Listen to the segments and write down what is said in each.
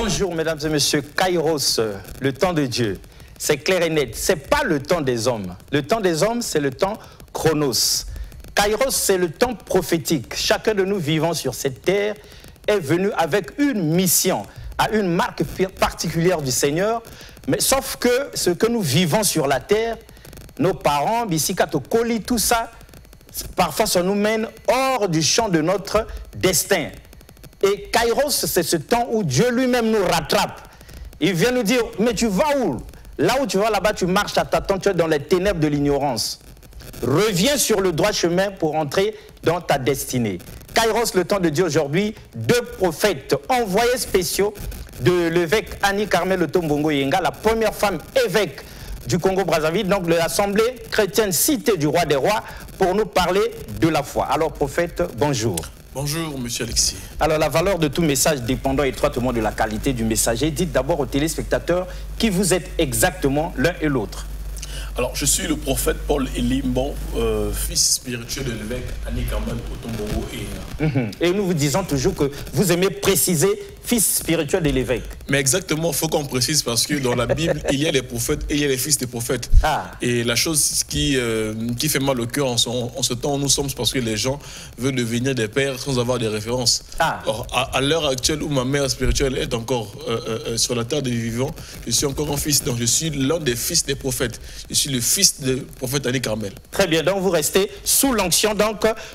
Bonjour mesdames et messieurs, Kairos, le temps de Dieu, c'est clair et net, ce n'est pas le temps des hommes. Le temps des hommes, c'est le temps chronos. Kairos, c'est le temps prophétique. Chacun de nous vivant sur cette terre est venu avec une mission, à une marque particulière du Seigneur. Mais sauf que ce que nous vivons sur la terre, nos parents, Bissikato Koli, tout ça, parfois ça nous mène hors du champ de notre destin. Et Kairos, c'est ce temps où Dieu lui-même nous rattrape. Il vient nous dire, mais tu vas où? Là où tu vas, là-bas, tu marches à tâtons, tu es dans les ténèbres de l'ignorance. Reviens sur le droit chemin pour entrer dans ta destinée. Kairos, le temps de Dieu aujourd'hui, deux prophètes envoyés spéciaux de l'évêque Annie Carmel Otombongo Yenga, la première femme évêque du Congo-Brazzaville, donc de l'Assemblée chrétienne cité du roi des rois, pour nous parler de la foi. Alors, prophète, bonjour. Bonjour, monsieur Alexis. Alors, la valeur de tout message dépendant étroitement de la qualité du messager. Dites d'abord aux téléspectateurs qui vous êtes exactement l'un et l'autre. Alors, je suis le prophète Paul Elimbon, fils spirituel de l'évêque Annie Carmel Otombongo et... Et nous vous disons toujours que vous aimez préciser fils spirituel de l'évêque. Mais exactement, il faut qu'on précise parce que dans la Bible, il y a les prophètes et il y a les fils des prophètes. Et la chose qui fait mal au cœur en ce temps où nous sommes, c'est parce que les gens veulent devenir des pères sans avoir des références. Or, à l'heure actuelle où ma mère spirituelle est encore sur la terre des vivants, je suis encore un fils. Donc, je suis l'un des fils des prophètes. Je suis le fils du prophète Annie Carmel. Très bien, donc vous restez sous l'onction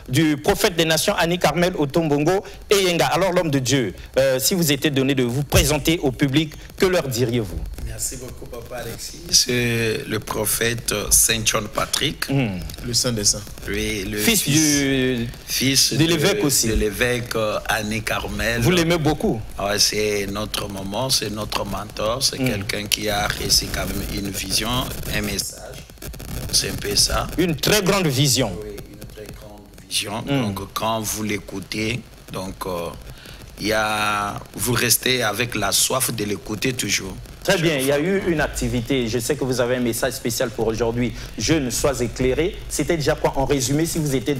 du prophète des nations Annie Carmel Otombongo et Yenga. Alors l'homme de Dieu, si vous étiez donné de vous présenter au public, que leur diriez-vous? Merci beaucoup Papa Alexis. C'est le prophète Saint John Patrick. Le saint des saints. Oui, le fils de l'évêque aussi. De l'évêque Annie Carmel. Vous l'aimez beaucoup? C'est notre maman, c'est notre mentor, c'est quelqu'un qui a réussi quand même une vision, un message. C'est un peu ça. Une très grande vision. Oui, une très grande vision. Donc quand vous l'écoutez, donc vous restez avec la soif de l'écouter toujours. Très bien, il y a eu une activité, je sais que vous avez un message spécial pour aujourd'hui, Jeunes, sois éclairés. C'était déjà quoi en résumé, si vous étiez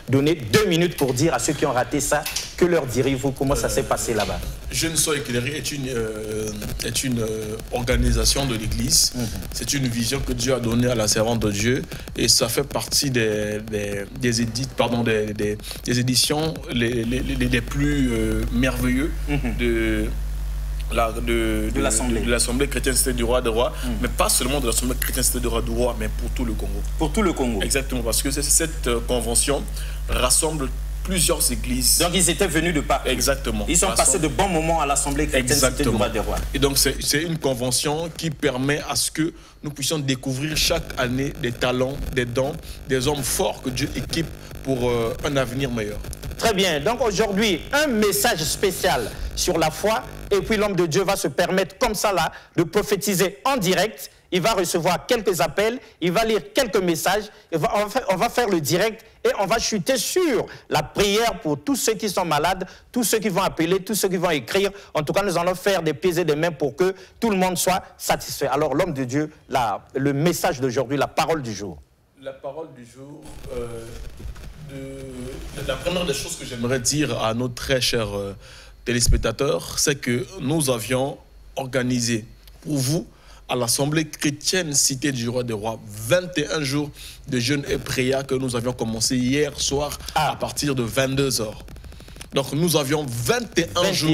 donné 2 minutes pour dire à ceux qui ont raté ça, que leur diriez-vous, comment ça s'est passé là-bas? Jeunes, sois éclairés est une organisation de l'Église. C'est une vision que Dieu a donnée à la servante de Dieu et ça fait partie des éditions les plus merveilleux de l'Assemblée chrétienne cité du roi des rois, mais pas seulement de l'Assemblée chrétienne cité du roi des rois, mais pour tout le Congo. Pour tout le Congo. Exactement, parce que cette convention rassemble plusieurs églises. Donc ils étaient venus de partout. Exactement. Ils sont passés de bons moments à l'Assemblée chrétienne cité du roi des rois. Et donc c'est une convention qui permet à ce que nous puissions découvrir chaque année des talents, des dons, des hommes forts que Dieu équipe pour un avenir meilleur. Très bien, donc aujourd'hui, un message spécial sur la foi, et puis l'homme de Dieu va se permettre comme ça là de prophétiser en direct. Il va recevoir quelques appels, il va lire quelques messages, on va faire le direct et on va chuter sur la prière pour tous ceux qui sont malades, tous ceux qui vont appeler, tous ceux qui vont écrire. En tout cas, nous allons faire des pieds et des mains pour que tout le monde soit satisfait. Alors l'homme de Dieu, le message d'aujourd'hui, la parole du jour. La parole du jour... La première des choses que j'aimerais dire à nos très chers téléspectateurs, c'est que nous avions organisé pour vous, à l'Assemblée chrétienne cité du roi des rois, 21 jours de jeûne et prière que nous avions commencé hier soir à partir de 22 h. Donc nous avions 21 jours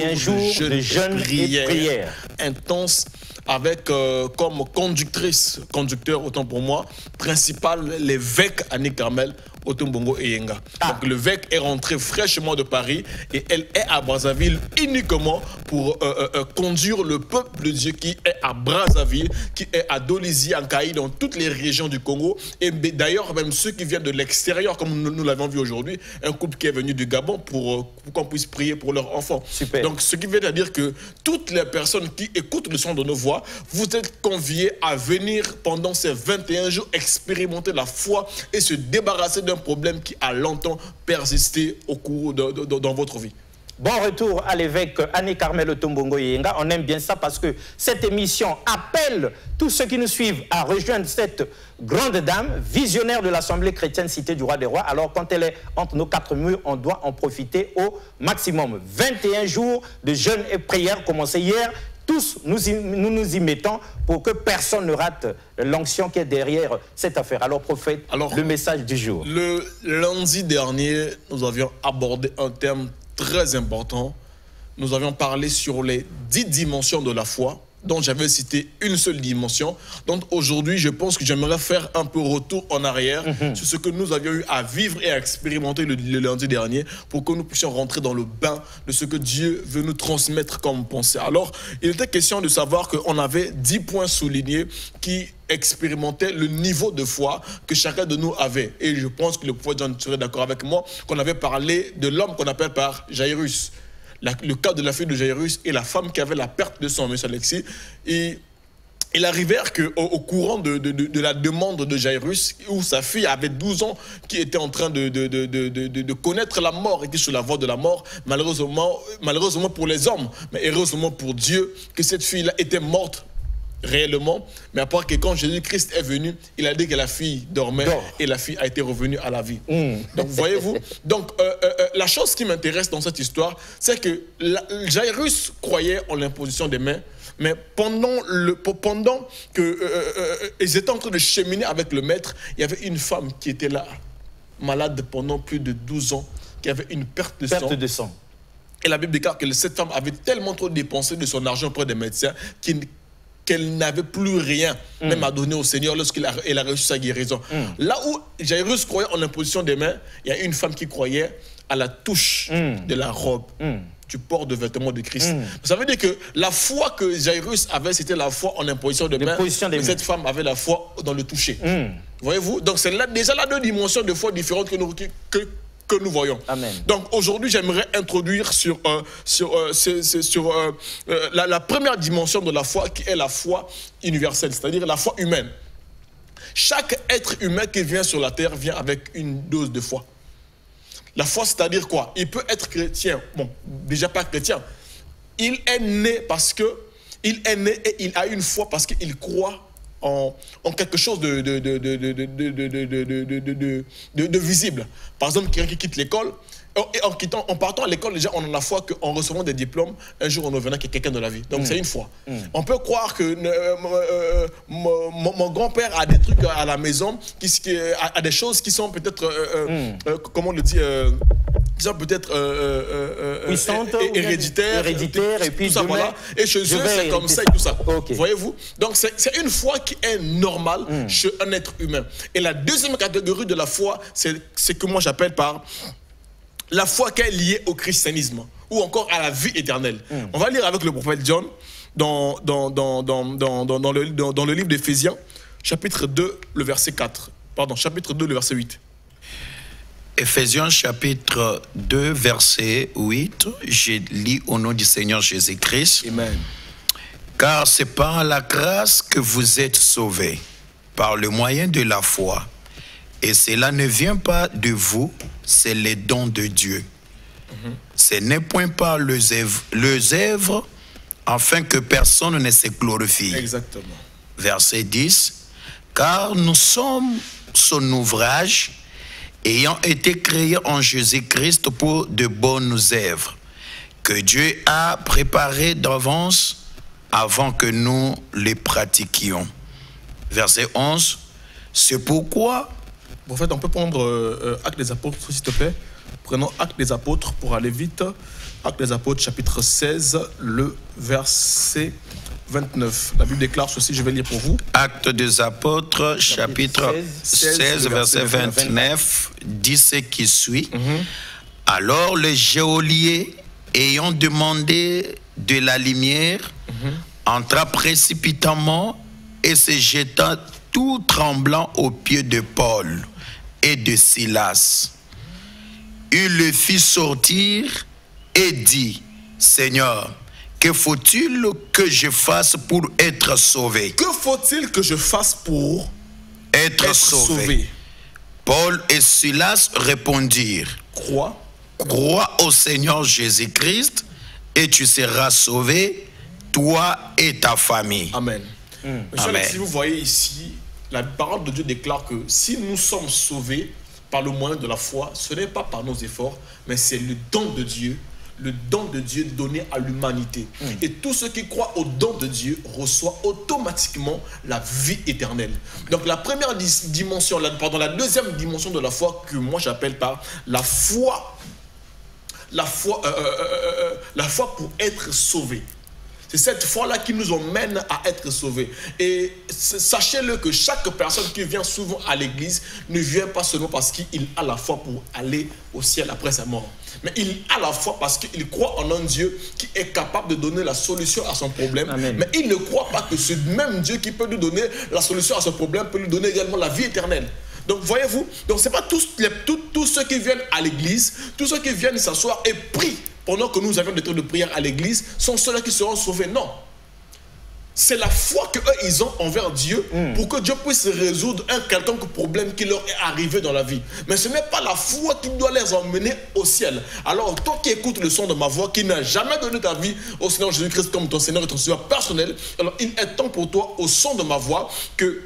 de jeûne et prière intense, avec comme conducteur autant pour moi, principal l'évêque Annie Carmel Otombongo et Yenga. Donc l'évêque est rentré fraîchement de Paris et elle est à Brazzaville uniquement pour conduire le peuple de Dieu qui est à Brazzaville, qui est à Dolisie, en Caï, dans toutes les régions du Congo. Et d'ailleurs, même ceux qui viennent de l'extérieur, comme nous l'avons vu aujourd'hui, un couple qui est venu du Gabon pour qu'on puisse prier pour leurs enfants. Super. Donc ce qui veut dire que toutes les personnes qui écoutent le son de nos voix, vous êtes conviés à venir pendant ces 21 jours expérimenter la foi et se débarrasser d'un problème qui a longtemps persisté au cours dans votre vie. Bon retour à l'évêque Anne-Carmel Tombongo Yenga. On aime bien ça parce que cette émission appelle tous ceux qui nous suivent à rejoindre cette grande dame, visionnaire de l'Assemblée chrétienne Cité du Roi des Rois. Alors quand elle est entre nos quatre murs, on doit en profiter au maximum. 21 jours de jeûne et prière commencé hier. Tous, nous nous y mettons pour que personne ne rate l'onction qui est derrière cette affaire. Alors, prophète, le message du jour. Le lundi dernier, nous avions abordé un thème très important. Nous avions parlé sur les 10 dimensions de la foi, dont j'avais cité une seule dimension. Donc aujourd'hui, je pense que j'aimerais faire un peu retour en arrière sur ce que nous avions eu à vivre et à expérimenter le lundi dernier pour que nous puissions rentrer dans le bain de ce que Dieu veut nous transmettre comme pensée. Alors, il était question de savoir qu'on avait 10 points soulignés qui expérimentaient le niveau de foi que chacun de nous avait. Et je pense que le prophète John serait d'accord avec moi qu'on avait parlé de l'homme qu'on appelle par Jairus. Le cas de la fille de Jairus et la femme qui avait la perte de sang, M. Alexis. Et il arrivait qu'au courant de la demande de Jairus, où sa fille avait 12 ans, qui était en train de connaître la mort, était sur la voie de la mort, malheureusement pour les hommes, mais heureusement pour Dieu, que cette fille-là était morte réellement, mais à part que quand Jésus-Christ est venu, il a dit que la fille dormait et la fille a été revenue à la vie. Donc voyez-vous, donc la chose qui m'intéresse dans cette histoire, c'est que Jairus croyait en l'imposition des mains, mais pendant qu'ils étaient en train de cheminer avec le maître, il y avait une femme qui était là, malade pendant plus de 12 ans, qui avait une perte de sang. Et la Bible déclare que cette femme avait tellement trop dépensé de son argent auprès des médecins qu'elle n'avait plus rien, même à donner au Seigneur lorsqu'elle a reçu sa guérison. Là où Jairus croyait en l'imposition des mains, il y a une femme qui croyait à la touche de la robe du port de vêtements de Christ. Ça veut dire que la foi que Jairus avait, c'était la foi en imposition des mains, mais cette femme avait la foi dans le toucher. Voyez-vous? Donc c'est déjà là 2 dimensions de foi différentes que nous voyons. Amen. Donc aujourd'hui, j'aimerais introduire sur la première dimension de la foi, qui est la foi universelle, c'est-à-dire la foi humaine. Chaque être humain qui vient sur la terre vient avec une dose de foi. La foi, c'est-à-dire quoi? Il peut être chrétien, bon, déjà pas chrétien. Il est né et il a une foi parce qu'il croit en quelque chose de visible. Par exemple, quelqu'un qui quitte l'école, et en partant à l'école, déjà, on a la foi qu'en recevant des diplômes, un jour, on deviendra quelqu'un de la vie. Donc, c'est une foi. On peut croire que mon grand-père a des trucs à la maison, a des choses qui sont peut-être, comment on le dit, qui sont peut-être héréditaires, et puis tout ça, voilà. Et chez eux, c'est comme ça et tout ça. Voyez-vous? Donc, c'est une foi qui est normale chez un être humain. Et la deuxième catégorie de la foi, c'est ce que moi j'appelle par la foi qui est liée au christianisme ou encore à la vie éternelle. On va lire avec le prophète John dans le livre d'Éphésiens, chapitre 2, le verset 4. Pardon, chapitre 2, le verset 8. Éphésiens chapitre 2, verset 8. Je lis au nom du Seigneur Jésus-Christ. Amen. Car c'est par la grâce que vous êtes sauvés, par le moyen de la foi. Et cela ne vient pas de vous, c'est les dons de Dieu. Ce n'est point par les œuvres, afin que personne ne se glorifie. Exactement. Verset 10. Car nous sommes son ouvrage, ayant été créés en Jésus-Christ pour de bonnes œuvres, que Dieu a préparées d'avance avant que nous les pratiquions. Verset 11. C'est pourquoi... En fait, on peut prendre Actes des Apôtres, s'il te plaît. Prenons Actes des Apôtres pour aller vite. Actes des Apôtres, chapitre 16, le verset 29. La Bible déclare ceci, je vais lire pour vous. Actes des Apôtres, chapitre 16 verset 29, dit ce qui suit. Alors les geôliers, ayant demandé de la lumière, entra précipitamment et se jeta tout tremblant aux pieds de Paul et de Silas. Il le fit sortir et dit, Seigneur, que faut-il que je fasse pour être sauvé? Que faut-il que je fasse pour être sauvé? Paul et Silas répondirent, crois crois au Seigneur Jésus-Christ et tu seras sauvé, toi et ta famille. Amen. Monsieur Amen. Alexis, vous voyez ici, la parole de Dieu déclare que si nous sommes sauvés par le moyen de la foi, ce n'est pas par nos efforts, mais c'est le don de Dieu donné à l'humanité. Et tous ceux qui croient au don de Dieu reçoivent automatiquement la vie éternelle. Donc la première dimension, la deuxième dimension de la foi que moi j'appelle par la foi pour être sauvé. C'est cette foi-là qui nous emmène à être sauvés. Et sachez-le que chaque personne qui vient souvent à l'église ne vient pas seulement parce qu'il a la foi pour aller au ciel après sa mort. Mais il a la foi parce qu'il croit en un Dieu qui est capable de donner la solution à son problème. Amen. Mais il ne croit pas que ce même Dieu qui peut lui donner la solution à son problème peut lui donner également la vie éternelle. Donc voyez-vous, donc c'est pas tous ceux qui viennent à l'église, tous ceux qui viennent s'asseoir et prient pendant que nous avions des temps de prière à l'église sont ceux-là qui seront sauvés. Non. C'est la foi qu'eux ils ont envers Dieu pour que Dieu puisse résoudre un quelconque problème qui leur est arrivé dans la vie. Mais ce n'est pas la foi qui doit les emmener au ciel. Alors toi qui écoutes le son de ma voix, qui n'as jamais donné ta vie au Seigneur Jésus-Christ comme ton Seigneur et ton Sauveur personnel, alors il est temps pour toi au son de ma voix que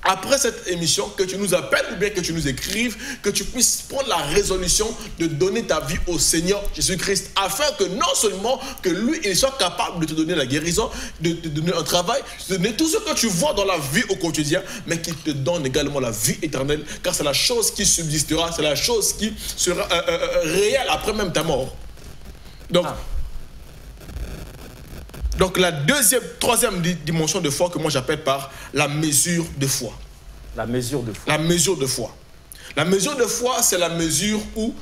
après cette émission, que tu nous appelles ou bien que tu nous écrives, que tu puisses prendre la résolution de donner ta vie au Seigneur Jésus-Christ, afin que non seulement que lui, il soit capable de te donner la guérison, de te donner un travail, de te donner tout ce que tu vois dans la vie au quotidien, mais qu'il te donne également la vie éternelle, car c'est la chose qui subsistera, c'est la chose qui sera réelle après même ta mort. Donc la troisième dimension de foi que moi j'appelle par la mesure de foi. La mesure de foi. La mesure de foi. La mesure de foi, c'est la mesure où,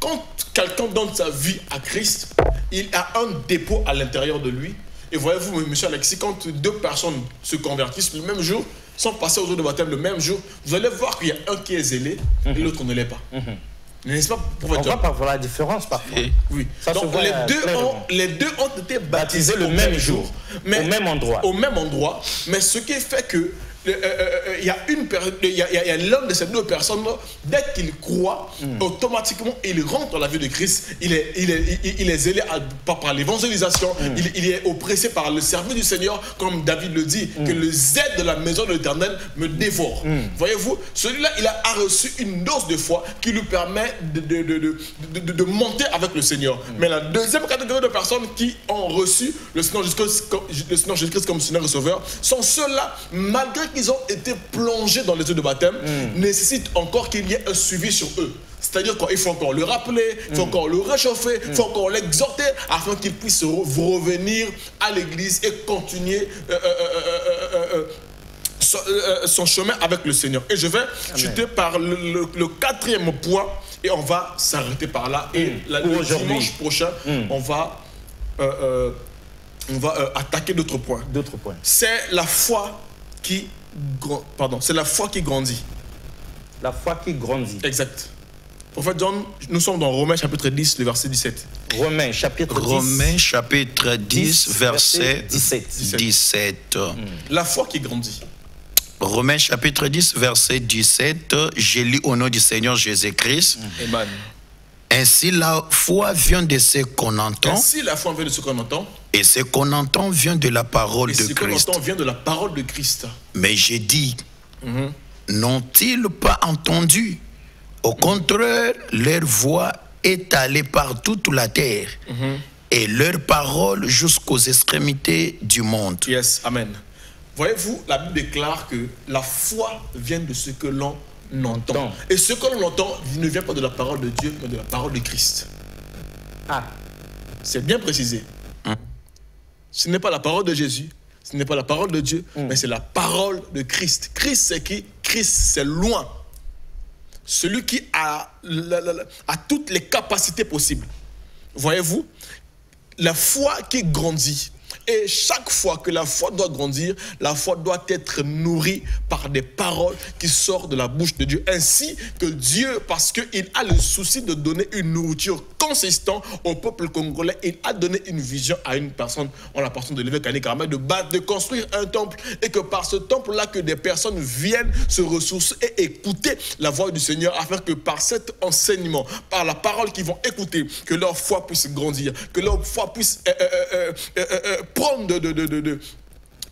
quand quelqu'un donne sa vie à Christ, il a un dépôt à l'intérieur de lui. Et voyez-vous, monsieur Alexis, quand deux personnes se convertissent le même jour, sans passer aux eaux de baptême le même jour, vous allez voir qu'il y a un qui est zélé et l'autre ne l'est pas. N'est-ce pas, on va pas voir la différence parfois. Oui. Ça donc les deux ont été baptisés le même jour, mais au même endroit. Au même endroit. Mais ce qui fait que il y a l'un de ces deux personnes, dès qu'il croit, automatiquement il rentre dans la vie de Christ. Il est zélé par l'évangélisation. Il est oppressé par le service du Seigneur, comme David le dit, que le zèle de la maison de l'Éternel me dévore. Voyez-vous, celui-là, il a reçu une dose de foi qui lui permet de monter avec le Seigneur. Mais la deuxième catégorie de personnes qui ont reçu le Seigneur Jésus-Christ comme Seigneur et Sauveur sont ceux-là, malgré qu'ils ont été plongés dans les eaux de baptême, nécessitent encore qu'il y ait un suivi sur eux. C'est-à-dire qu'il faut encore le rappeler, il faut encore le réchauffer, il faut encore l'exhorter afin qu'il puisse revenir à l'église et continuer son chemin avec le Seigneur. Et je vais chuter par le quatrième point et on va s'arrêter par là. Et le dimanche prochain, on va attaquer d'autres points. C'est la foi c'est la foi qui grandit. La foi qui grandit. Exact. Prophète John, nous sommes dans Romains chapitre 10, le verset 17. Romains chapitre 10, verset 17. La foi qui grandit. Romains chapitre 10, verset 17. Je lis au nom du Seigneur Jésus-Christ. Amen. Ainsi la foi vient de ce qu'on entend. Ainsi la foi vient de ce qu'on entend. Et ce qu'on entend vient de la parole de Christ. Et ce qu'on entend vient de la parole de Christ. Mais j'ai dit, n'ont-ils pas entendu? Au contraire, leur voix est allée par toute la terre et leur parole jusqu'aux extrémités du monde. Yes, amen. Voyez-vous, la Bible déclare que la foi vient de ce que l'on entend. Et ce que l'on entend ne vient pas de la parole de Dieu, mais de la parole de Christ. C'est bien précisé. Ce n'est pas la parole de Jésus, ce n'est pas la parole de Dieu, mais c'est la parole de Christ. Christ, c'est qui? Christ, c'est loin. Celui qui a toutes les capacités possibles. Voyez-vous, la foi qui grandit, Et chaque fois que la foi doit grandir, la foi doit être nourrie par des paroles qui sortent de la bouche de Dieu. Ainsi que Dieu, parce qu'il a le souci de donner une nourriture consistante au peuple congolais, il a donné une vision à une personne, en la personne de l'évêque Annie Karama, de construire un temple, et que par ce temple-là, que des personnes viennent se ressourcer et écouter la voix du Seigneur, afin que par cet enseignement, par la parole qu'ils vont écouter, que leur foi puisse grandir, que leur foi puisse prendre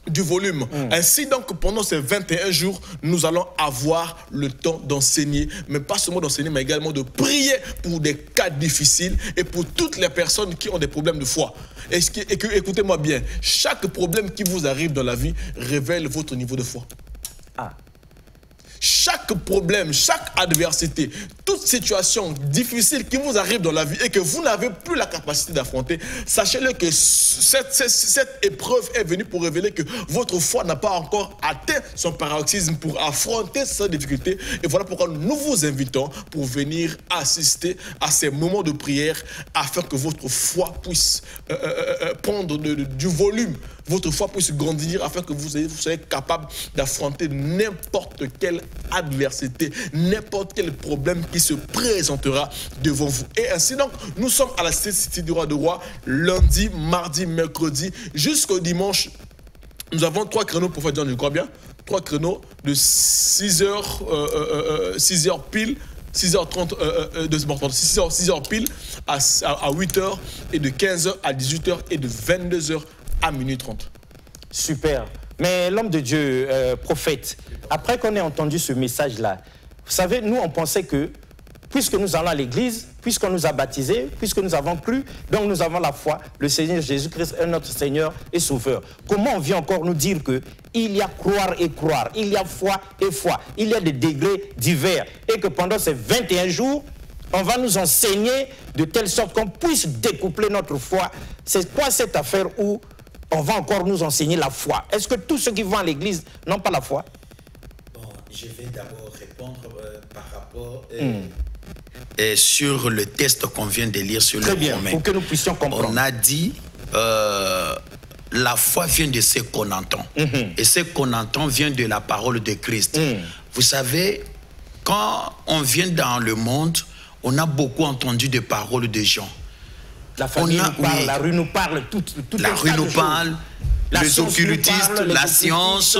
du volume. Ainsi donc, pendant ces 21 jours, nous allons avoir le temps d'enseigner, mais pas seulement d'enseigner, mais également de prier pour des cas difficiles et pour toutes les personnes qui ont des problèmes de foi. Et écoutez-moi bien, chaque problème qui vous arrive dans la vie révèle votre niveau de foi. Chaque problème, chaque adversité, toute situation difficile qui vous arrive dans la vie et que vous n'avez plus la capacité d'affronter, sachez-le que cette épreuve est venue pour révéler que votre foi n'a pas encore atteint son paroxysme pour affronter cette difficulté. Et voilà pourquoi nous vous invitons pour venir assister à ces moments de prière afin que votre foi puisse prendre du volume, votre foi puisse grandir afin que vous soyez capable d'affronter n'importe quelle adversité, n'importe quel problème qui se présentera devant vous. Et ainsi donc, nous sommes à la Cité du Roi de Roi, lundi, mardi, mercredi, jusqu'au dimanche. Nous avons 3 créneaux pour faire dire, je crois bien, 3 créneaux de 6h pile, 6h30, 6h pile à 8h, et de 15h à 18h, et de 22h à minuit 30. Super. Mais l'homme de Dieu, prophète, après qu'on ait entendu ce message-là, vous savez, nous, on pensait que, puisque nous allons à l'église, puisqu'on nous a baptisés, puisque nous avons cru, donc nous avons la foi, le Seigneur Jésus-Christ est notre Seigneur et Sauveur. Comment on vient encore nous dire qu'il y a croire et croire, il y a foi et foi, il y a des degrés divers, et que pendant ces 21 jours, on va nous enseigner de telle sorte qu'on puisse découpler notre foi. C'est quoi cette affaire où on va encore nous enseigner la foi? Est-ce que tous ceux qui vont à l'église n'ont pas la foi? Bon, je vais d'abord répondre par rapport sur le texte qu'on vient de lire sur le Romain. Pour que nous puissions comprendre. On a dit la foi vient de ce qu'on entend. Et ce qu'on entend vient de la parole de Christ. Vous savez, quand on vient dans le monde, on a beaucoup entendu des paroles de gens. La famille nous parle, la rue nous parle, la rue nous parle, les occultistes, la science.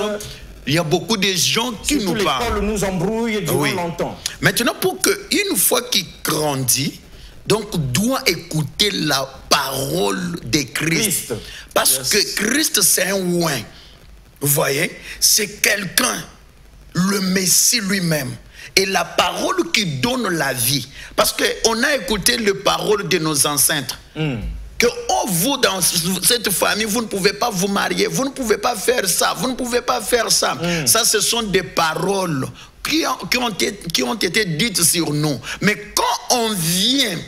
Il y a beaucoup de gens qui nous parlent. L'école nous embrouille durant longtemps. Maintenant, pour qu'une fois qu'il grandit, donc doit écouter la parole de Christ. Parce que Christ, c'est un oint. Vous voyez, c'est quelqu'un, le Messie lui-même. Et la parole qui donne la vie. Parce qu'on a écouté les paroles de nos ancêtres. Que vous, dans cette famille, vous ne pouvez pas vous marier, vous ne pouvez pas faire ça, vous ne pouvez pas faire ça. Ça, ce sont des paroles qui ont été dites sur nous. Mais quand on vient,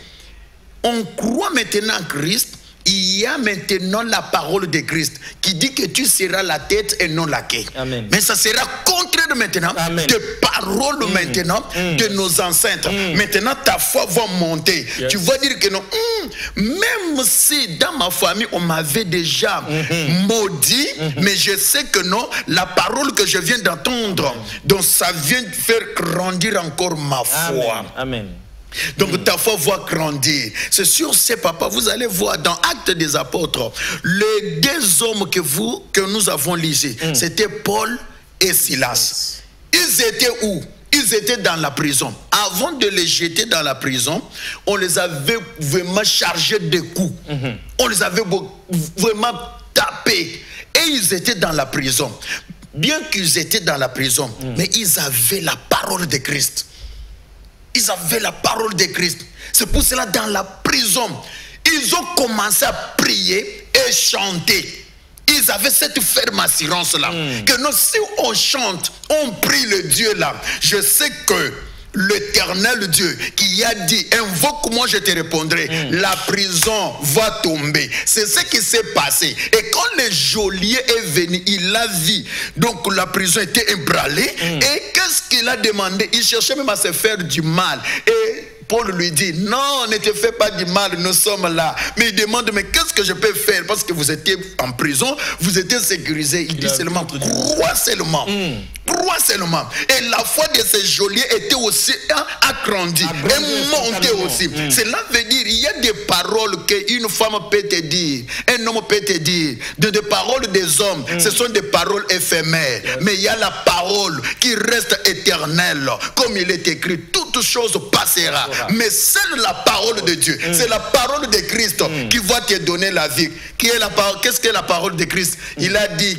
on croit maintenant en Christ, il y a maintenant la parole de Christ qui dit que tu seras la tête et non la queue. Mais ça sera contraire maintenant de paroles maintenant de nos ancêtres. Maintenant ta foi va monter. Tu vas dire que non, même si dans ma famille on m'avait déjà maudit, mais je sais que non, la parole que je viens d'entendre, donc ça vient faire grandir encore ma foi. Amen. Donc ta foi va grandir. C'est sûr, c'est papa. Vous allez voir dans Actes des Apôtres, les 2 hommes que nous avons lisés, c'était Paul et Silas. Ils étaient où? Ils étaient dans la prison. Avant de les jeter dans la prison, on les avait vraiment chargés de coups. On les avait vraiment tapés. Et ils étaient dans la prison. Bien qu'ils étaient dans la prison, mais ils avaient la parole de Christ. Ils avaient la parole de Christ. C'est pour cela, dans la prison, ils ont commencé à prier et chanter. Ils avaient cette ferme assurance-là. Que non, si on chante, on prie le Dieu là. Je sais que l'Éternel Dieu qui a dit, invoque-moi, je te répondrai. La prison va tomber. C'est ce qui s'est passé. Et quand le geôlier est venu, il l'a vu. Donc la prison était ébranlée. Et qu'est-ce qu'il a demandé? Il cherchait même à se faire du mal. Et Paul lui dit, non, ne te fais pas du mal, nous sommes là. Mais il demande, mais qu'est-ce que je peux faire? Parce que vous étiez en prison, vous étiez sécurisé. Il dit seulement, crois seulement. Crois seulement. Et la foi de ces geôliers était aussi agrandie et montée aussi. Cela veut dire, il y a des paroles qu'une femme peut te dire, un homme peut te dire. Des paroles des hommes, ce sont des paroles éphémères. Mais il y a la parole qui reste éternelle. Comme il est écrit, toute chose passera. Mais seule la parole de Dieu, c'est la parole de Christ qui va te donner la vie. Qu'est-ce que la parole de Christ? Il a dit,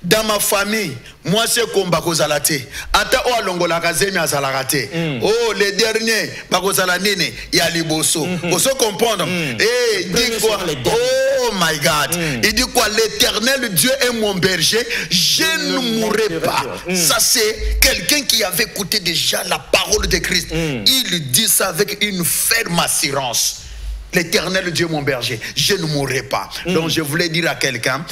dans ma famille, moi c'est comme Bakozalate. Ata o alongola kazemi azalakate. Oh, les derniers, Bakozalanine, il y a liboso. Pour se comprendre. Et il dit quoi? Oh my God. Il dit quoi? L'Éternel Dieu est mon berger, je ne mourrai pas. Ça c'est quelqu'un qui avait écouté déjà la parole de Christ. Il dit ça avec une ferme assurance. L'Éternel Dieu est mon berger, je ne mourrai pas. Donc je voulais dire à quelqu'un,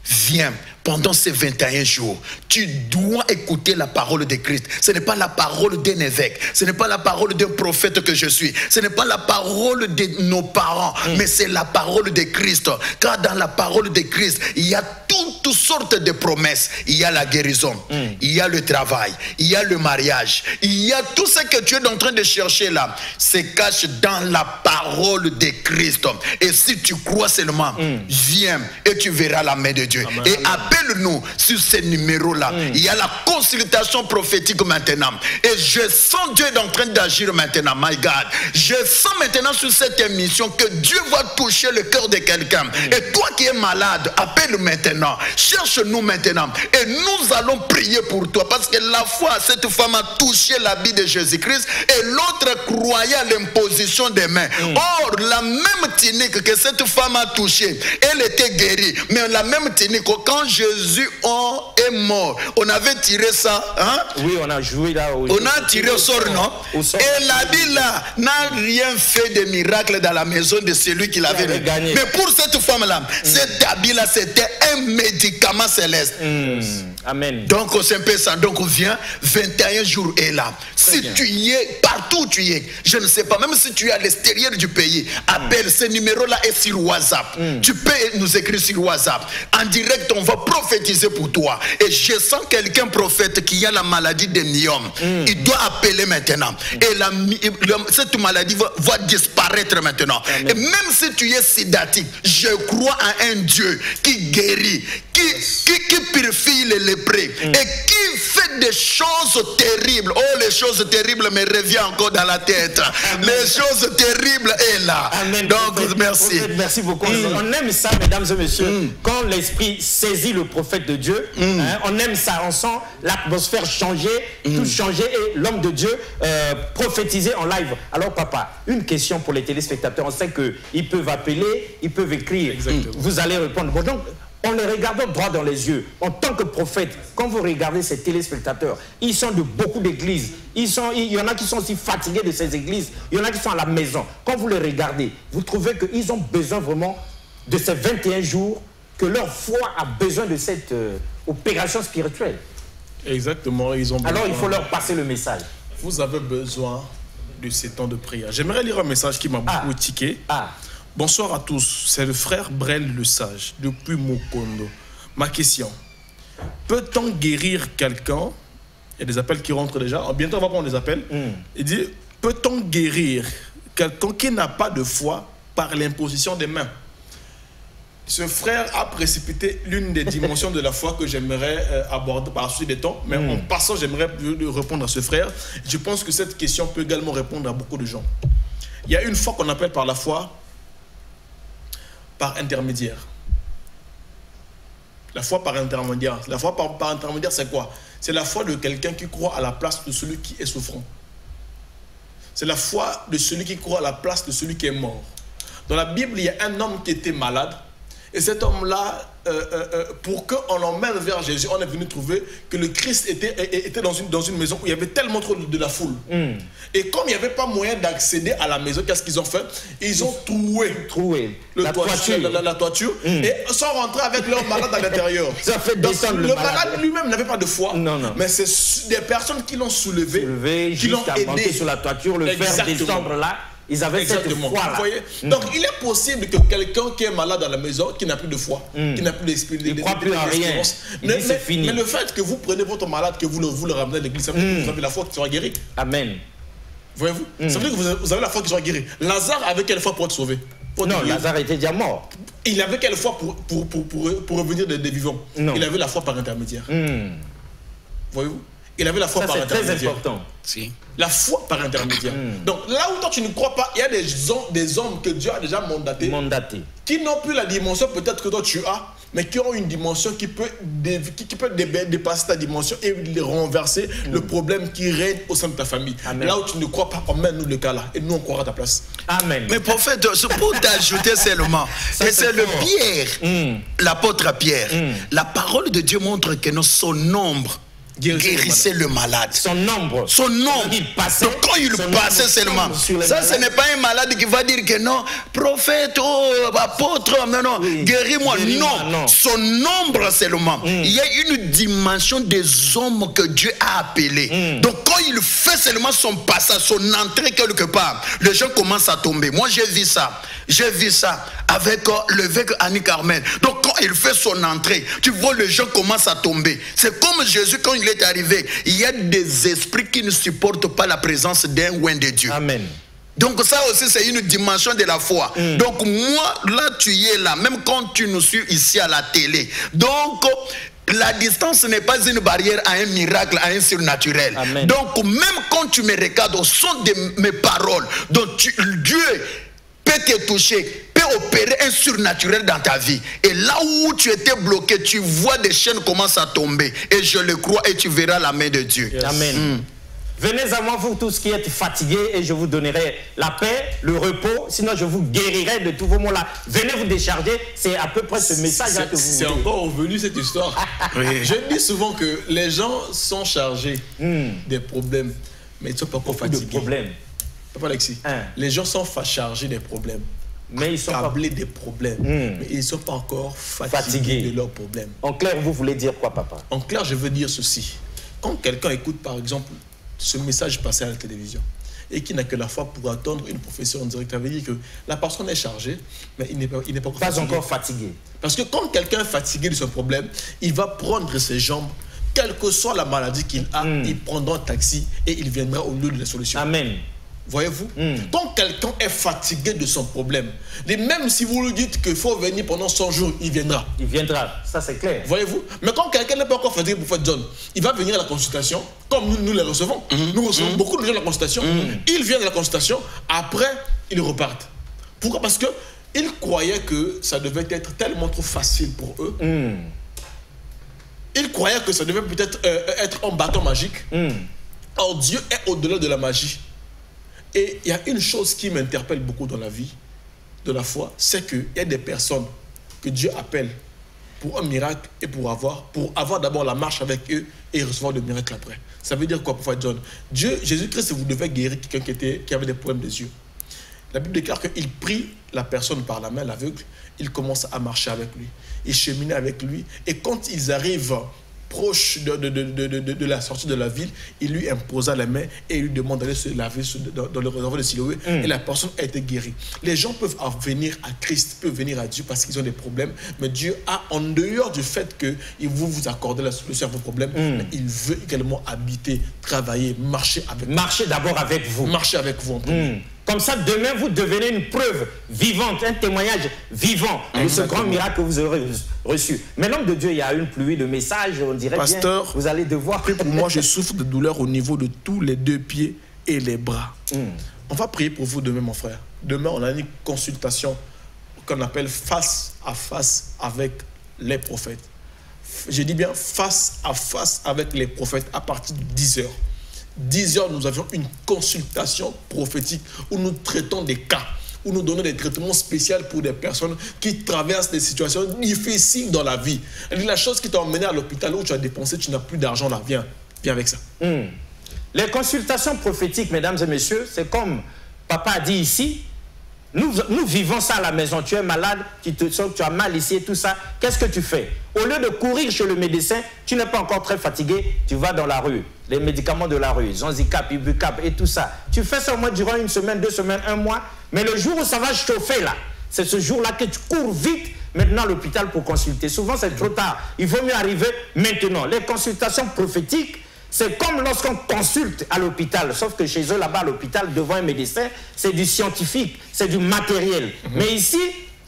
viens, pendant ces 21 jours, tu dois écouter la parole de Christ. Ce n'est pas la parole d'un évêque, ce n'est pas la parole d'un prophète que je suis, ce n'est pas la parole de nos parents, mais c'est la parole de Christ. Car dans la parole de Christ, il y a toutes sortes de promesses. Il y a la guérison, il y a le travail, il y a le mariage, il y a tout ce que tu es en train de chercher là, se cache dans la parole de Christ. Et si tu crois seulement, viens et tu verras la main de Dieu. Amen. Et appelle-nous sur ces numéros-là. Il y a la consultation prophétique maintenant. Et je sens Dieu en train d'agir maintenant. My God. Je sens maintenant sur cette émission que Dieu va toucher le cœur de quelqu'un. Et toi qui es malade, appelle maintenant. Cherche-nous maintenant. Et nous allons prier pour toi. Parce que la foi, cette femme a touché l'habit de Jésus-Christ. Et l'autre croyait à l'imposition des mains. Or, la même tunique que cette femme a touchée, elle était guérie. Mais la même tunique, quand Jésus est mort, on avait tiré ça. Hein? Oui, on a joué là. On a tiré au sort, non? Et l'habit là n'a rien fait de miracle dans la maison de celui qui l'avait gagné. Mais pour cette femme-là, cet habit-là, c'était un médicament céleste. Amen. Donc, c'est un peu ça. Donc, viens, 21 jours est là. Si tu y es, partout où tu y es, je ne sais pas, même si tu es à l'extérieur du pays, appelle ce numéro-là est sur WhatsApp. Tu peux nous écrire sur WhatsApp. En direct, on va prophétiser pour toi. Et je sens quelqu'un prophète qui a la maladie de myome. Il doit appeler maintenant. Et cette maladie va disparaître maintenant. Amen. Et même si tu es sédatique, je crois à un Dieu qui guérit, qui purifie les lépreux et qui fait des choses terribles. Oh, les choses terribles me reviennent encore dans la tête. Amen. Les choses terribles est là. Amen. Donc, merci. Merci beaucoup. On aime ça, mesdames et messieurs. Quand l'Esprit saisit le prophète de Dieu, on aime ça. On sent l'atmosphère changer, tout changer et l'homme de Dieu prophétiser en live. Alors, papa, une question pour les téléspectateurs. On sait qu'ils peuvent appeler, ils peuvent écrire. Exactement. Vous allez répondre. Bon, donc, en les regardant droit dans les yeux, en tant que prophète, quand vous regardez ces téléspectateurs, ils sont de beaucoup d'églises. Il y en a qui sont aussi fatigués de ces églises. Il y en a qui sont à la maison. Quand vous les regardez, vous trouvez qu'ils ont besoin vraiment de ces 21 jours, que leur foi a besoin de cette opération spirituelle. Exactement. Ils ont besoin. Alors il faut leur passer le message. Vous avez besoin de ces temps de prière. J'aimerais lire un message qui m'a beaucoup tiqué. Bonsoir à tous, c'est le frère Brel le Sage, depuis Mukondo. Ma question, peut-on guérir quelqu'un? Il y a des appels qui rentrent déjà, bientôt on va prendre des appels. Il dit, peut-on guérir quelqu'un qui n'a pas de foi par l'imposition des mains? Ce frère a précipité l'une des dimensions de la foi que j'aimerais aborder par la suite des temps. Mais en passant, j'aimerais répondre à ce frère. Je pense que cette question peut également répondre à beaucoup de gens. Il y a une foi qu'on appelle par la foi par intermédiaire. La foi par intermédiaire. La foi par intermédiaire, c'est quoi? C'est la foi de quelqu'un qui croit à la place de celui qui est souffrant. C'est la foi de celui qui croit à la place de celui qui est mort. Dans la Bible, il y a un homme qui était malade. Et cet homme-là pour qu'on l'emmène vers Jésus, on est venu trouver que le Christ était dans une maison où il y avait tellement trop de la foule. Et comme il n'y avait pas moyen d'accéder à la maison, qu'est-ce qu'ils ont fait? Ils ont troué la toiture et sont rentrés avec leur malade à l'intérieur. Ça fait descendre le malade lui-même n'avait pas de foi, mais c'est des personnes qui l'ont soulevé, qui l'ont aidé sur la toiture, le faire descendre là. Ils avaient cette foi-là. Donc, il est possible que quelqu'un qui est malade à la maison, qui n'a plus de foi, qui n'a plus d'esprit, il ne croit plus en rien. Mais le fait que vous prenez votre malade, que vous le ramenez à l'église, ça veut dire que vous avez la foi qu'il sera guéri. Amen. Voyez-vous? Ça veut dire que vous avez la foi qu'il sera guéri. Lazare avait quelle foi pour être sauvé? Non, Lazare était déjà mort. Il avait quelle foi pour revenir des vivants? Il avait la foi par intermédiaire. Voyez-vous? Il avait la foi par intermédiaire. C'est très important. Si. La foi par intermédiaire. Donc là où toi tu ne crois pas, il y a des hommes que Dieu a déjà mandatés. Qui n'ont plus la dimension peut-être que toi tu as, mais qui ont une dimension qui peut dépasser ta dimension et renverser le problème qui règne au sein de ta famille. Amen. Là où tu ne crois pas, emmène-nous le cas là et nous on croira à ta place. Amen. Mais prophète, pour t'ajouter seulement, et c'est le Pierre, l'apôtre Pierre, la parole de Dieu montre que son nombre guérissait le malade. Son nombre. Son nombre. Donc quand il passait seulement, ça ce n'est pas un malade qui va dire que non, prophète, oh, apôtre, non, guéris-moi. Non, son nombre seulement. Il y a une dimension des hommes que Dieu a appelés. Donc quand il fait seulement son passage, son entrée quelque part, les gens commencent à tomber. Moi j'ai vu ça. J'ai vu ça avec l'évêque Annie Carmel. Donc quand il fait son entrée, tu vois les gens commencent à tomber. C'est comme Jésus quand il est arrivé. Il y a des esprits qui ne supportent pas la présence d'un oint de Dieu. Amen. Donc ça aussi c'est une dimension de la foi. Donc moi là tu es là, même quand tu nous suis ici à la télé. Donc la distance n'est pas une barrière à un miracle, à un surnaturel. Amen. Donc même quand tu me regardes au son de mes paroles, donc Dieu peut te toucher, peut opérer un surnaturel dans ta vie. Et là où tu étais bloqué, tu vois des chaînes commencent à tomber. Et je le crois et tu verras la main de Dieu. Yes. Amen. Venez à moi, vous tous qui êtes fatigués, et je vous donnerai la paix, le repos. Sinon, je vous guérirai de tous vos maux là. Venez vous décharger. C'est à peu près ce message que vous c'est encore revenu cette histoire. Je dis souvent que les gens sont chargés des problèmes, mais ils ne sont pas encore fatigués. Des problèmes. Papa Alexis, les gens sont chargés des problèmes, mais ils sont accablés des problèmes, mais ils ne sont pas encore fatigués de leurs problèmes. En clair, vous voulez dire quoi, papa? En clair, je veux dire ceci. Quand quelqu'un écoute, par exemple, ce message passé à la télévision et qui n'a que la foi pour attendre une prophétie en direct, ça veut dire que la personne est chargée, mais il n'est pas encore fatigué. Parce que quand quelqu'un est fatigué de son problème, il va prendre ses jambes, quelle que soit la maladie qu'il a, il prendra un taxi et il viendra au lieu de la solution. Amen. Voyez-vous, quand quelqu'un est fatigué de son problème, et même si vous lui dites qu'il faut venir pendant 100 jours, il viendra. Il viendra, ça c'est clair. Voyez-vous, mais quand quelqu'un n'est pas encore fatigué pour faire John, il va venir à la consultation, comme nous les recevons. Nous recevons beaucoup de gens à la consultation. Ils viennent à la consultation, après, ils repartent. Pourquoi? Parce qu'ils croyaient que ça devait être tellement trop facile pour eux. Ils croyaient que ça devait peut-être être un bâton magique. Or, Dieu est au-delà de la magie. Et il y a une chose qui m'interpelle beaucoup dans la vie de la foi, c'est qu'il y a des personnes que Dieu appelle pour un miracle et pour avoir d'abord la marche avec eux et recevoir le miracle après. Ça veut dire quoi pour faire John? Jésus-Christ, vous devez guérir quelqu'un qui avait des problèmes des yeux. La Bible déclare qu'il prit la personne par la main, l'aveugle, il commence à marcher avec lui. Il cheminait avec lui et quand ils arrivent proche de la sortie de la ville, il lui imposa la main et il lui demande d'aller se laver dans le réservoir de Siloé et la personne a été guérie. Les gens peuvent venir à Christ, peuvent venir à Dieu parce qu'ils ont des problèmes, mais Dieu a, en dehors du fait qu'il vous accorde la solution à vos problèmes, mais il veut également habiter, travailler, marcher avec vous. Marcher d'abord avec vous. Marcher avec vous en premier. Comme ça, demain, vous devenez une preuve vivante, un témoignage vivant de ce grand miracle que vous aurez reçu. Mais l'homme de Dieu, il y a une pluie de messages, on dirait Pasteur, bien, vous allez devoir... Pour moi, je souffre de douleur au niveau de tous les 2 pieds et les bras. On va prier pour vous demain, mon frère. Demain, on a une consultation qu'on appelle face à face avec les prophètes. Je dis bien face à face avec les prophètes à partir de 10 h. 10 h, nous avions une consultation prophétique où nous traitons des cas. ou nous donner des traitements spéciaux pour des personnes qui traversent des situations difficiles dans la vie. La chose qui t'a emmené à l'hôpital où tu as dépensé, tu n'as plus d'argent là, viens avec ça. Les consultations prophétiques, mesdames et messieurs, c'est comme papa a dit ici, nous vivons ça à la maison. Tu es malade, tu as mal ici et tout ça. Qu'est-ce que tu fais? Au lieu de courir chez le médecin, tu n'es pas encore très fatigué, tu vas dans la rue. Les médicaments de la rue, Zonzicap, Ibucap et tout ça. Tu fais ça au moins durant 1 semaine, 2 semaines, 1 mois. Mais le jour où ça va chauffer là, c'est ce jour-là que tu cours vite maintenant à l'hôpital pour consulter. Souvent c'est trop tard. Il vaut mieux arriver maintenant. Les consultations prophétiques, c'est comme lorsqu'on consulte à l'hôpital, sauf que chez eux, là-bas, à l'hôpital, devant un médecin, c'est du scientifique, c'est du matériel. Mais ici,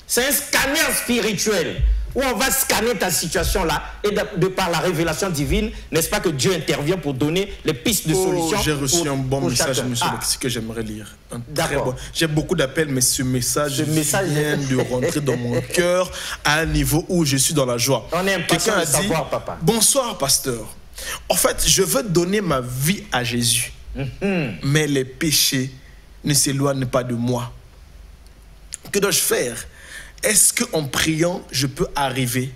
c'est un scanner spirituel, où on va scanner ta situation-là, et de par la révélation divine, n'est-ce pas que Dieu intervient pour donner les pistes de solutions. J'ai reçu un bon message, monsieur Alexis, que j'aimerais lire. D'accord. J'ai beaucoup d'appels, mais ce message vient de rentrer dans mon cœur à un niveau où je suis dans la joie. On est impatient de savoir, papa. Bonsoir, pasteur. En fait, je veux donner ma vie à Jésus. Mais les péchés ne s'éloignent pas de moi. Que dois-je faire? Est-ce qu'en priant, je peux arriver?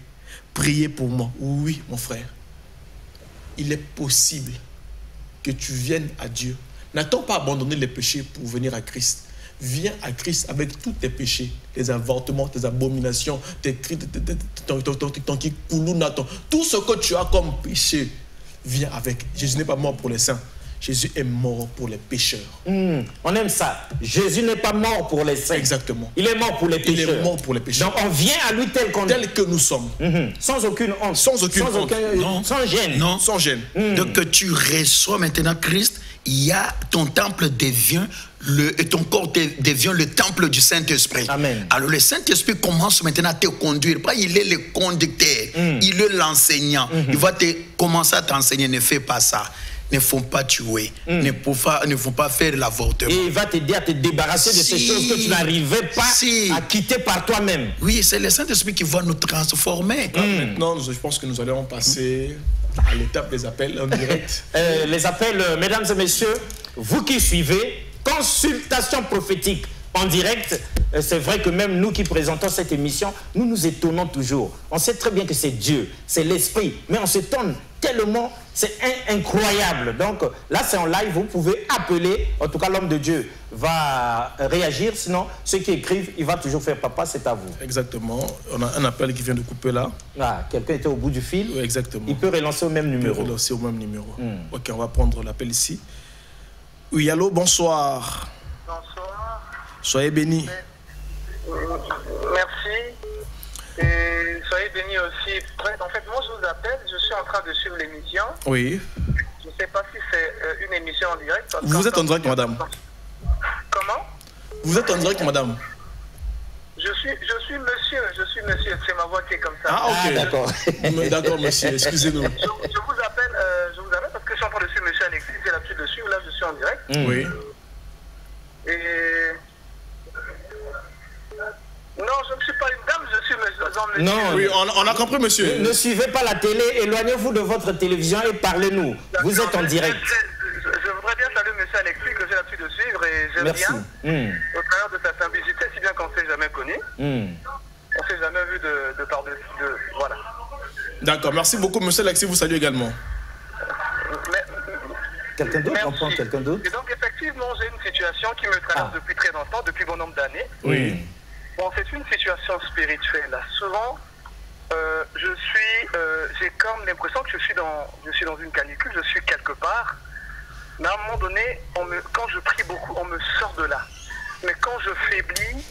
Prier pour moi? Oui, mon frère. Il est possible que tu viennes à Dieu. N'attends pas abandonner les péchés pour venir à Christ. Viens à Christ avec tous tes péchés, tes avortements, tes abominations, tes cris, ton kikuluna, tout ce que tu as comme péché. Viens avec. Jésus n'est pas mort pour les saints. Jésus est mort pour les pécheurs. On aime ça. Jésus n'est pas mort pour les saints. Exactement. Il est mort pour les pécheurs. Il est mort pour les pécheurs. Donc on vient à lui tel qu'on est. Tel que nous sommes. Sans aucune honte. Sans aucune honte. Sans gêne. Non. Sans gêne. Donc que tu reçois maintenant Christ, il y a ton temple devient ton corps devient le temple du Saint-Esprit. Amen. Alors le Saint-Esprit commence maintenant à te conduire. Pas il est le conducteur, il est l'enseignant. Il va te commencer à t'enseigner, ne fais pas ça. Ne faut pas tuer, ne faut pas faire l'avortement. Et il va t'aider à te débarrasser de ces choses que tu n'arrivais pas à quitter par toi-même. Oui, c'est le Saint-Esprit qui va nous transformer. Maintenant, je pense que nous allons passer à l'étape des appels en direct. Les appels, mesdames et messieurs, vous qui suivez, consultation prophétique en direct. C'est vrai que même nous qui présentons cette émission, nous nous étonnons toujours. On sait très bien que c'est Dieu, c'est l'Esprit, mais on s'étonne tellement, c'est incroyable. Donc là, c'est en live, vous pouvez appeler. En tout cas, l'homme de Dieu va réagir. Sinon, ceux qui écrivent, il va toujours faire papa, c'est à vous. Exactement. On a un appel qui vient de couper là. Ah, quelqu'un était au bout du fil. Oui, exactement. Il peut relancer au même numéro. Il peut relancer au même numéro. Ok, on va prendre l'appel ici. Oui, allô, bonsoir. Bonsoir. Soyez bénis. Merci. Et soyez bénis aussi. En fait, moi, je vous appelle. Je suis en train de suivre l'émission. Oui. Je ne sais pas si c'est une émission en direct. Vous êtes en direct, madame. Comment? Vous êtes en direct, madame. Je suis monsieur. C'est ma voix qui est comme ça. Ah, ok. D'accord. D'accord, monsieur. Excusez-nous. Je vous appelle parce que je suis en train de suivre monsieur Alexis. J'ai l'habitude de suivre. Là, je suis en direct. Oui. Et... Non, je ne suis pas une dame, je suis monsieur. Non. Oui, on a compris, monsieur. Ne suivez pas la télé, éloignez-vous de votre télévision et parlez-nous. Vous êtes en direct. Je voudrais bien saluer monsieur Alexis, que j'ai l'habitude de suivre et j'aime bien, au travers de sa simplicité, si bien qu'on ne s'est jamais connu. On ne s'est jamais vu de par-dessus. Voilà. D'accord, merci beaucoup, monsieur Alexis, vous salue également. Quelqu'un d'autre? On prend quelqu'un d'autre? Et donc, effectivement, j'ai une situation qui me traverse depuis très longtemps, depuis bon nombre d'années. Oui. Bon, c'est une situation spirituelle. Souvent, j'ai comme l'impression que je suis dans une canicule, je suis quelque part. Mais à un moment donné, quand je prie beaucoup, on me sort de là. Mais quand je faiblis,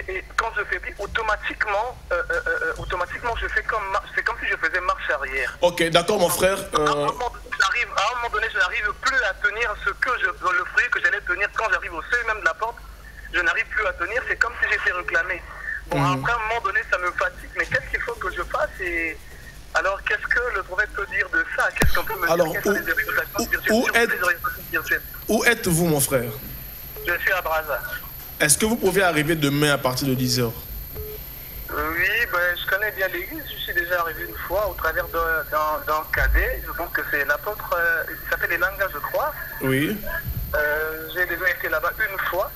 et quand je faiblis, automatiquement, c'est comme si je faisais marche arrière. Ok, d'accord, mon frère. À un moment donné, je n'arrive plus à tenir le fruit que j'allais tenir quand j'arrive au seuil même de la porte. Je n'arrive plus à tenir, c'est comme si j'étais réclamé. Bon, après, à un moment donné, ça me fatigue. Mais qu'est-ce qu'il faut que je fasse? Et alors, qu'est-ce que le prophète peut dire de ça? Qu'est-ce qu'on peut me dire? Où êtes-vous, mon frère? Je suis à Brazza. Est-ce que vous pouvez arriver demain à partir de 10h? Oui, je connais bien l'église. Je suis déjà arrivé une fois au travers d'un cadet. Je pense que c'est l'apôtre, il s'appelle Elanga, je crois. Oui. J'ai déjà été là-bas une fois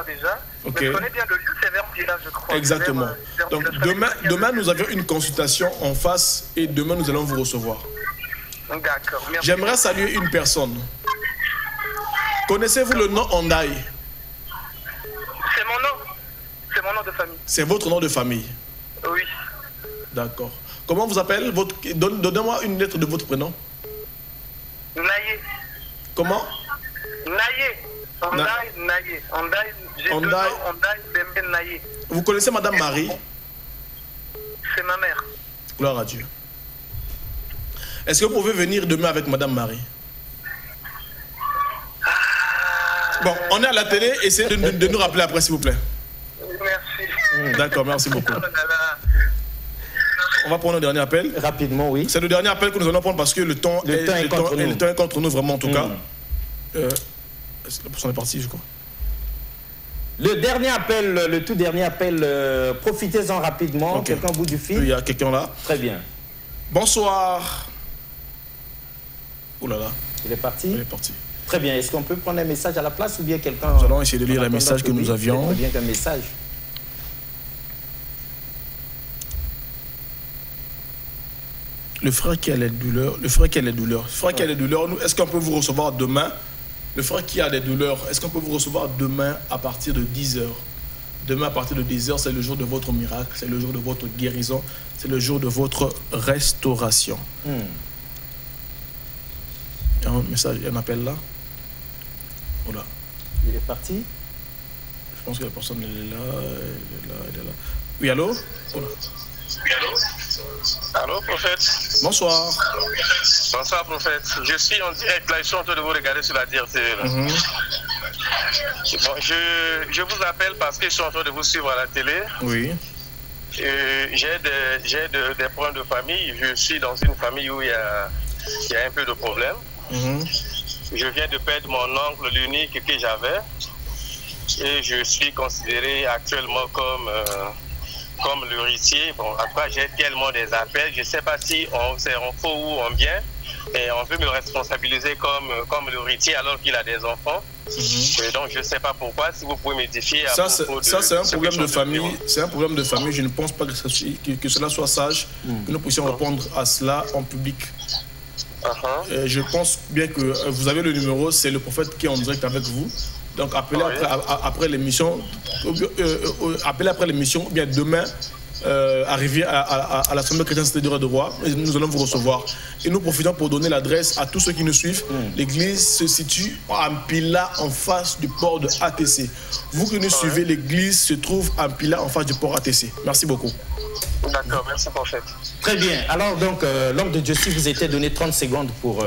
déjà. Ok. Mais je connais bien le lieu, c'est vers Villa, je crois. Exactement. Donc demain, nous avions une consultation en face et demain, nous allons vous recevoir. D'accord. Merci. J'aimerais saluer une personne. Connaissez-vous le nom Ondaï? C'est mon nom. C'est mon nom de famille. C'est votre nom de famille? Oui. D'accord. Comment vous appelez Donnez-moi une lettre de votre prénom. Naye. Comment? Naye. Ondaï, Naye. Ondaï, j'ai deux noms, Ondaï, Bembe, Naye. Vous connaissez Madame Marie? C'est ma mère. Gloire à Dieu. Est-ce que vous pouvez venir demain avec Madame Marie? Bon, on est à la télé, essayez de nous rappeler après, s'il vous plaît. Merci. D'accord, merci beaucoup. On va prendre un dernier appel. Rapidement, oui. C'est le dernier appel que nous allons prendre parce que le temps est contre nous, vraiment, en tout cas. La personne est partie, je crois. Le dernier appel, le tout dernier appel, profitez-en rapidement. Okay. Quelqu'un au bout du fil? Il y a quelqu'un là. Très bien. Bonsoir. Oh là là. Il est parti? Il est parti. Très bien. Est-ce qu'on peut prendre un message à la place ou bien quelqu'un... Nous allons essayer de lire le message que nous avions. Bien qu'un message. Le frère qui a les douleurs, le frère qui a les douleurs. Le frère qui a les douleurs, est-ce qu'on peut vous recevoir demain? Le frère qui a des douleurs, est-ce qu'on peut vous recevoir demain à partir de 10h? Demain à partir de 10h, c'est le jour de votre miracle, c'est le jour de votre guérison, c'est le jour de votre restauration. Il y a un message, il y a un appel là. Voilà. Il est parti? Je pense que la personne elle est là, elle est là. Oui, allô? Voilà. Oui, allô? Allô, prophète? Bonsoir. Bonsoir, prophète. Je suis en direct là, je suis en train de vous regarder sur la DRTV. Bon, je vous appelle parce que je suis en train de vous suivre à la télé. Oui. J'ai des problèmes de famille. Je suis dans une famille où il y a un peu de problèmes. Je viens de perdre mon oncle, l'unique que j'avais. Et je suis considéré actuellement comme l'héritier. Bon, après, j'ai tellement des appels. Je ne sais pas si c'est en faux ou en bien. Et on veut me responsabiliser comme l'héritier alors qu'il a des enfants. Et donc, je ne sais pas pourquoi. Si vous pouvez m'édifier à propos de... Ça, c'est un problème de famille. C'est un problème de famille. Je ne pense pas que cela soit sage, que nous puissions répondre à cela en public. Je pense bien que vous avez le numéro. C'est le prophète qui est en direct avec vous. Donc, appelez après l'émission. Appelez après l'émission. Bien demain, arriver à l'Assemblée chrétienne Cité du Roi de Roi. Nous allons vous recevoir. Et nous profitons pour donner l'adresse à tous ceux qui nous suivent. L'église se situe à Mpila, en face du port de ATC. Vous qui nous suivez, l'église se trouve à Mpila, en face du port ATC. Merci beaucoup. D'accord, merci prophète. Très bien. Alors donc, l'homme de Dieu, si vous étiez donné 30 secondes pour...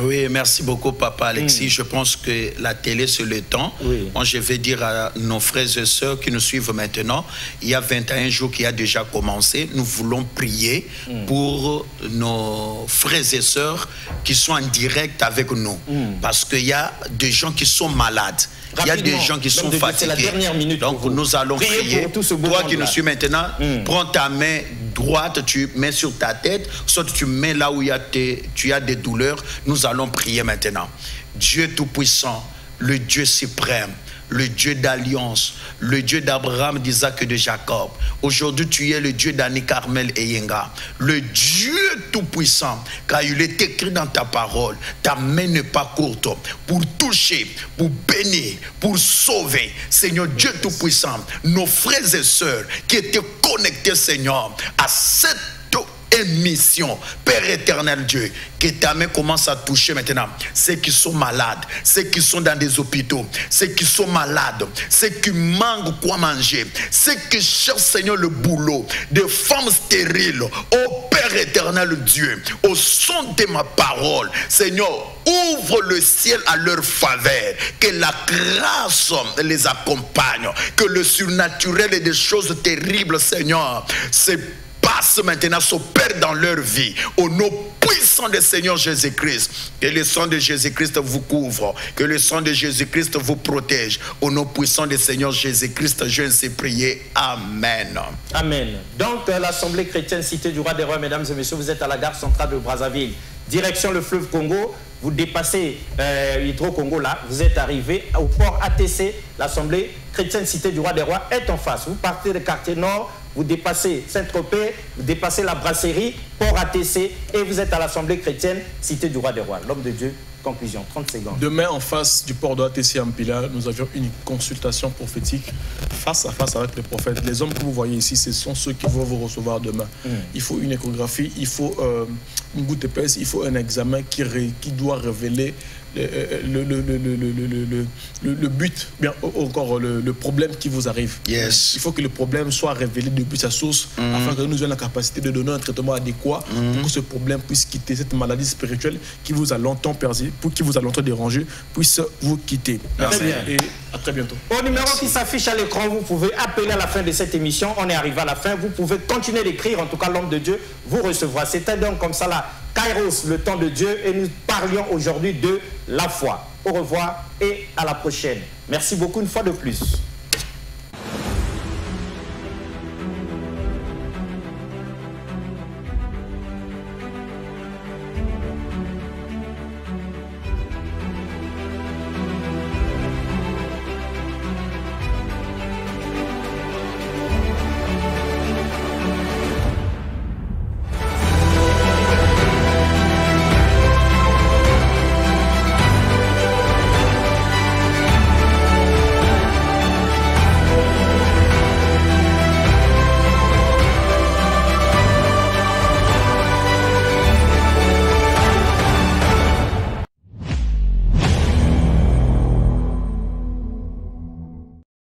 Oui, merci beaucoup, Papa Alexis. Je pense que la télé, c'est le temps. Oui. Moi, je vais dire à nos frères et sœurs qui nous suivent maintenant, il y a 21 jours qui a déjà commencé. Nous voulons prier pour nos frères et sœurs qui sont en direct avec nous. Parce qu'il y a des gens qui sont malades. Il y a des gens qui sont fatigués. La dernière minute. Donc nous allons prier. Toi qui nous suis maintenant, prends ta main droite, tu mets sur ta tête, soit tu mets là où tu as des douleurs. Nous allons prier maintenant. Dieu Tout-Puissant, le Dieu suprême, le Dieu d'alliance, le Dieu d'Abraham, d'Isaac et de Jacob. Aujourd'hui, tu es le Dieu d'Annie Carmel et Yenga. Le Dieu Tout-Puissant, car il est écrit dans ta parole, ta main n'est pas courte pour toucher, pour bénir, pour sauver. Seigneur Dieu Tout-Puissant, nos frères et sœurs qui étaient connectés, Seigneur, à cette émission, Père éternel Dieu, que ta main commence à toucher maintenant ceux qui sont malades, ceux qui sont dans des hôpitaux, ceux qui sont malades, ceux qui manquent quoi manger, ceux qui cherchent, Seigneur, le boulot, des femmes stériles. Oh Père éternel Dieu, au son de ma parole, Seigneur, ouvre le ciel à leur faveur, que la grâce les accompagne, que le surnaturel et des choses terribles, Seigneur, passe maintenant, s'opère dans leur vie. Au nom puissant du Seigneur Jésus-Christ. Que le sang de Jésus-Christ vous couvre. Que le sang de Jésus-Christ vous protège. Au nom puissant du Seigneur Jésus-Christ, je sais prier. Amen. Amen. Donc, l'Assemblée chrétienne Cité du Roi des Rois, mesdames et messieurs, vous êtes à la gare centrale de Brazzaville. Direction le fleuve Congo. vous dépassez Hydro-Congo là, vous êtes arrivé au port ATC, l'Assemblée chrétienne Cité du Roi des Rois est en face. Vous partez du quartier nord, vous dépassez Saint-Tropez, vous dépassez la brasserie, port ATC et vous êtes à l'Assemblée chrétienne Cité du Roi des Rois. L'homme de Dieu, conclusion, 30 secondes. Demain, en face du port de ATC à Mpila, nous avions une consultation prophétique face à face avec les prophètes. Les hommes que vous voyez ici, ce sont ceux qui vont vous recevoir demain. Il faut une échographie, il faut une goutte épaisse, il faut un examen qui doit révéler le but, bien encore le problème qui vous arrive. Yes. Il faut que le problème soit révélé depuis sa source afin que nous ayons la capacité de donner un traitement adéquat pour que ce problème puisse quitter, cette maladie spirituelle qui vous a longtemps perdu, qui vous a longtemps dérangé, puisse vous quitter. Merci et à très bientôt. Au numéro qui s'affiche à l'écran, vous pouvez appeler à la fin de cette émission. On est arrivé à la fin. Vous pouvez continuer d'écrire. En tout cas, l'homme de Dieu vous recevra. C'était donc comme ça là, Kairos, le temps de Dieu. Et nous parlions aujourd'hui de la foi. Au revoir et à la prochaine. Merci beaucoup une fois de plus.